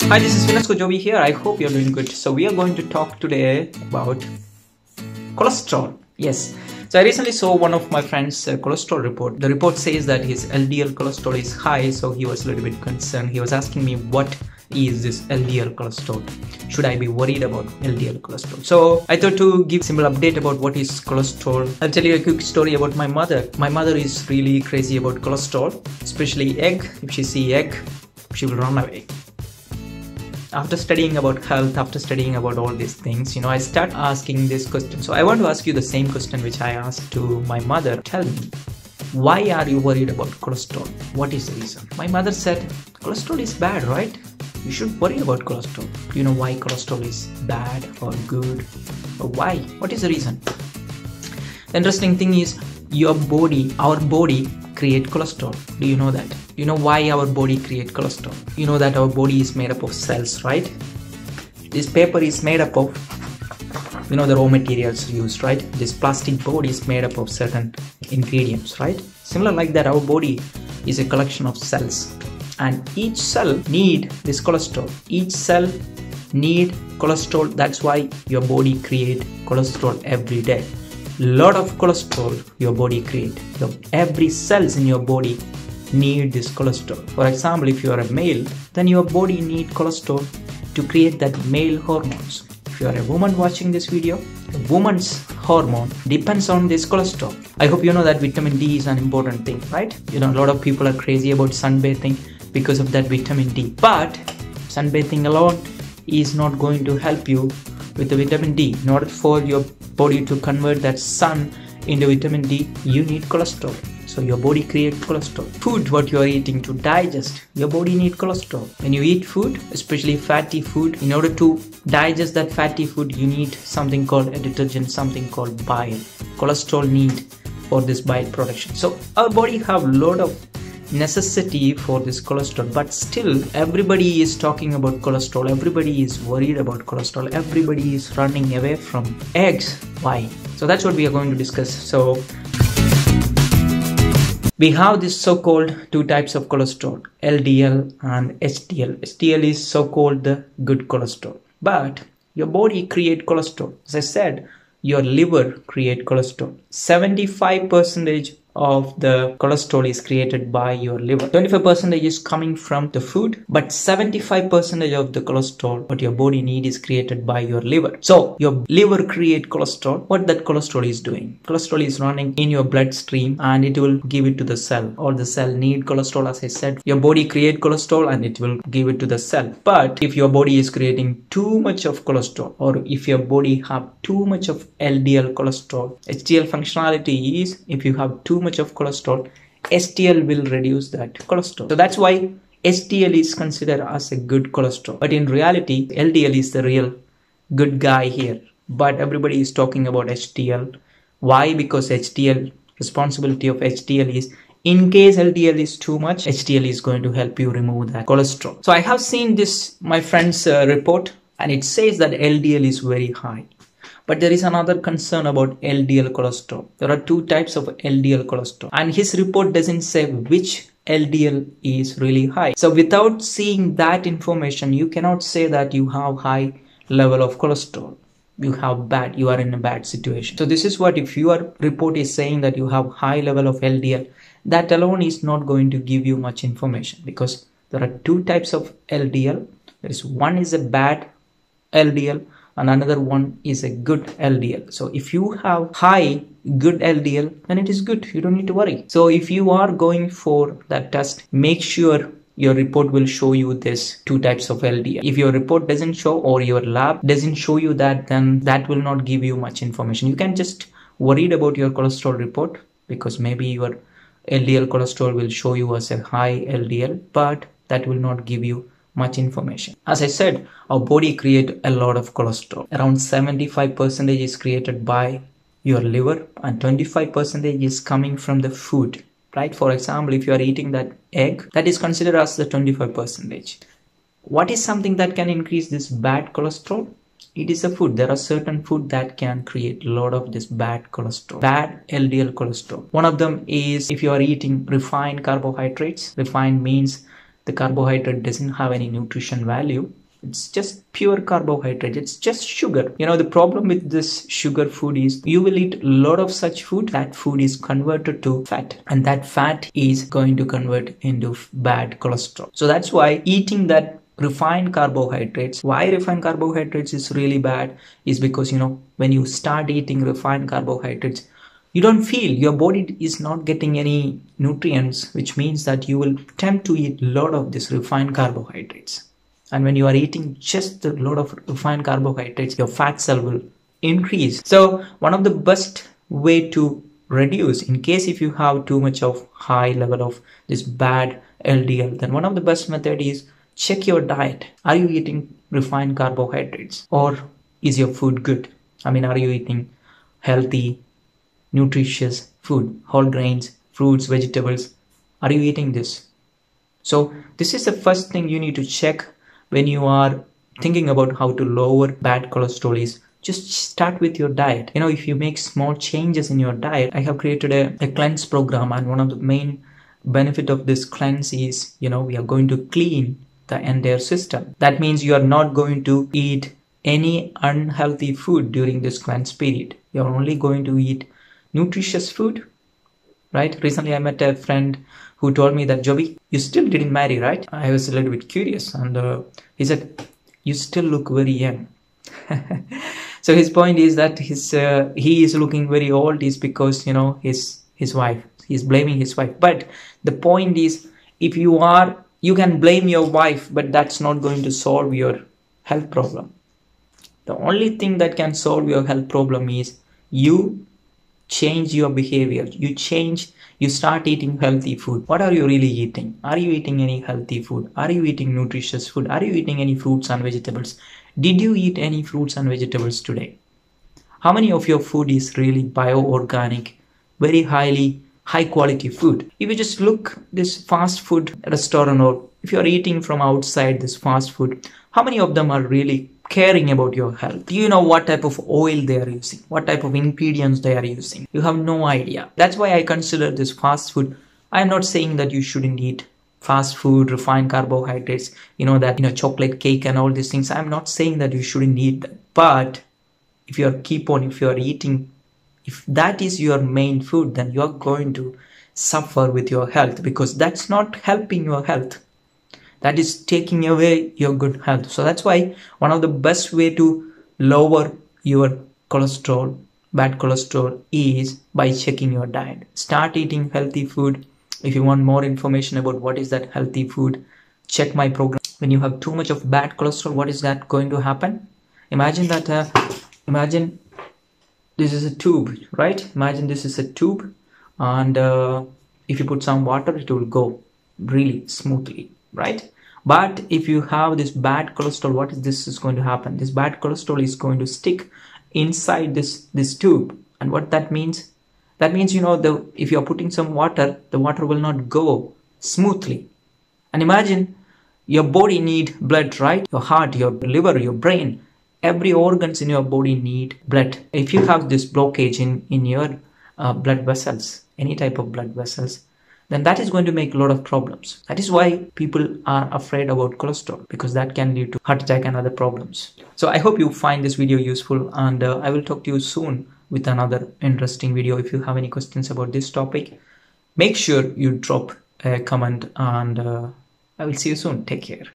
Hi, this is Vinas Kojovi here. I hope you're doing good. So we are going to talk today about cholesterol. Yes. So I recently saw one of my friends' cholesterol report. The report says that his LDL cholesterol is high, so he was a little bit concerned. He was asking me, what is this LDL cholesterol? Should I be worried about LDL cholesterol? So I thought to give a simple update about what is cholesterol. I'll tell you a quick story about my mother. My mother is really crazy about cholesterol, especially egg. If she sees egg, she will run away. After studying about health, after studying about all these things, I start asking this question. So I want to ask you the same question which I asked to my mother. Tell me, why are you worried about cholesterol? What is the reason? My mother said, cholesterol is bad, right? You should worry about cholesterol. Do you know why cholesterol is bad or good? Or why? What is the reason? The interesting thing is our body create cholesterol. Do you know that? You know why our body create cholesterol? You know that our body is made up of cells, right? This paper is made up of, the raw materials used, right? This plastic board is made up of certain ingredients, right? Similar like that, our body is a collection of cells, and each cell need this cholesterol. Each cell need cholesterol. That's why your body create cholesterol every day. Lot of cholesterol your body create. So every cells in your body need this cholesterol. For example, if you are a male, then your body need cholesterol to create that male hormones. If you are a woman watching this video, a woman's hormone depends on this cholesterol. I hope you know that vitamin D is an important thing, right? A lot of people are crazy about sunbathing because of that vitamin D. But sunbathing alone is not going to help you with the vitamin D. In order for your body to convert that sun into vitamin D, you need cholesterol. So your body creates cholesterol. Food, what you are eating to digest, your body needs cholesterol. When you eat food, especially fatty food, in order to digest that fatty food, you need something called a detergent, something called bile. Cholesterol need for this bile production. So our body have a lot of necessity for this cholesterol, but still everybody is talking about cholesterol. Everybody is worried about cholesterol. Everybody is running away from eggs. Why? So that's what we are going to discuss. So we have this so-called two types of cholesterol, LDL and HDL. HDL is so-called the good cholesterol. But your body create cholesterol. As I said, your liver create cholesterol. 75% of the cholesterol is created by your liver. 25% is coming from the food, but 75% of the cholesterol what your body need is created by your liver. So your liver create cholesterol. What that cholesterol is doing? Cholesterol is running in your bloodstream and it will give it to the cell. All the cell need cholesterol. As I said, your body create cholesterol and it will give it to the cell. But if your body is creating too much of cholesterol, or if your body have too much of LDL cholesterol, HDL functionality is if you have too much of cholesterol, HDL will reduce that cholesterol. So that's why HDL is considered as a good cholesterol. But in reality, LDL is the real good guy here. But everybody is talking about HDL. Why? Because responsibility of HDL is, in case LDL is too much, HDL is going to help you remove that cholesterol. So I have seen this, my friend's report, and it says that LDL is very high. But there is another concern about LDL cholesterol. There are two types of LDL cholesterol, and his report doesn't say which LDL is really high. So without seeing that information, you cannot say that you have high level of cholesterol. You are in a bad situation. So this is what, if your report is saying that you have high level of LDL, that alone is not going to give you much information, because there are two types of LDL. One is a bad LDL and another one is a good LDL. So if you have high good LDL, then it is good. You don't need to worry. So if you are going for that test, make sure your report will show you this two types of LDL. If your report doesn't show, or your lab doesn't show you that, then that will not give you much information. You can just worried about your cholesterol report, because maybe your LDL cholesterol will show you as a high LDL, but that will not give you much information. As I said, our body create a lot of cholesterol. Around 75% is created by your liver, and 25% is coming from the food, right? For example, if you are eating that egg, that is considered as the 25%. What is something that can increase this bad cholesterol? It is a food. There are certain food that can create a lot of this bad cholesterol, bad LDL cholesterol. One of them is if you are eating refined carbohydrates. Refined means The carbohydrate doesn't have any nutrition value. It's just pure carbohydrate. It's just sugar. The problem with this sugar food is you will eat a lot of such food. That food is converted to fat, and that fat is going to convert into bad cholesterol. So that's why eating that refined carbohydrates, why refined carbohydrates is really bad is because, when you start eating refined carbohydrates, you don't feel your body is not getting any nutrients, which means that you will tend to eat a lot of this refined carbohydrates. And when you are eating just a lot of refined carbohydrates, your fat cell will increase. So one of the best way to reduce, in case if you have too much of high level of this bad LDL, then one of the best method is check your diet. Are you eating refined carbohydrates, or is your food good? Are you eating healthy, nutritious food, whole grains, fruits, vegetables? Are you eating this? So this is the first thing you need to check when you are thinking about how to lower bad cholesterol is just start with your diet. If you make small changes in your diet, I have created a cleanse program, and one of the main benefit of this cleanse is, we are going to clean the entire system. That means you are not going to eat any unhealthy food during this cleanse period. You are only going to eat nutritious food, right? Recently I met a friend who told me that, Joby, you still didn't marry, right? I was a little bit curious, and he said, you still look very young. So his point is that he is looking very old is because, his wife, he's blaming his wife. But the point is, if you can blame your wife, but that's not going to solve your health problem. The only thing that can solve your health problem is you change your behavior. You start eating healthy food. What are you really eating? Are you eating any healthy food? Are you eating nutritious food? Are you eating any fruits and vegetables? Did you eat any fruits and vegetables today? How many of your food is really bio-organic, very high quality food? If you just look this fast food restaurant, or if you're eating from outside this fast food, how many of them are really caring about your health? Do you know what type of oil they are using? What type of ingredients they are using? You have no idea. That's why I consider this fast food. I'm not saying that you shouldn't eat fast food, refined carbohydrates, chocolate cake and all these things. I'm not saying that you shouldn't eat that. But if you're eating, if that is your main food, then you're going to suffer with your health, because that's not helping your health. That is taking away your good health. So that's why one of the best way to lower your cholesterol, bad cholesterol, is by checking your diet. Start eating healthy food. If you want more information about what is that healthy food, check my program. When you have too much of bad cholesterol, what is that going to happen? Imagine this is a tube, right? Imagine this is a tube, and if you put some water, it will go really smoothly, right? But if you have this bad cholesterol, what is going to happen? This bad cholesterol is going to stick inside this tube. And what that means? That means, if you're putting some water, the water will not go smoothly. And imagine your body need blood, right? Your heart, your liver, your brain, every organs in your body need blood. If you have this blockage in your blood vessels, any type of blood vessels, then that is going to make a lot of problems. That is why people are afraid about cholesterol, because that can lead to heart attack and other problems. So I hope you find this video useful, and I will talk to you soon with another interesting video. If you have any questions about this topic, make sure you drop a comment, and I will see you soon. Take care.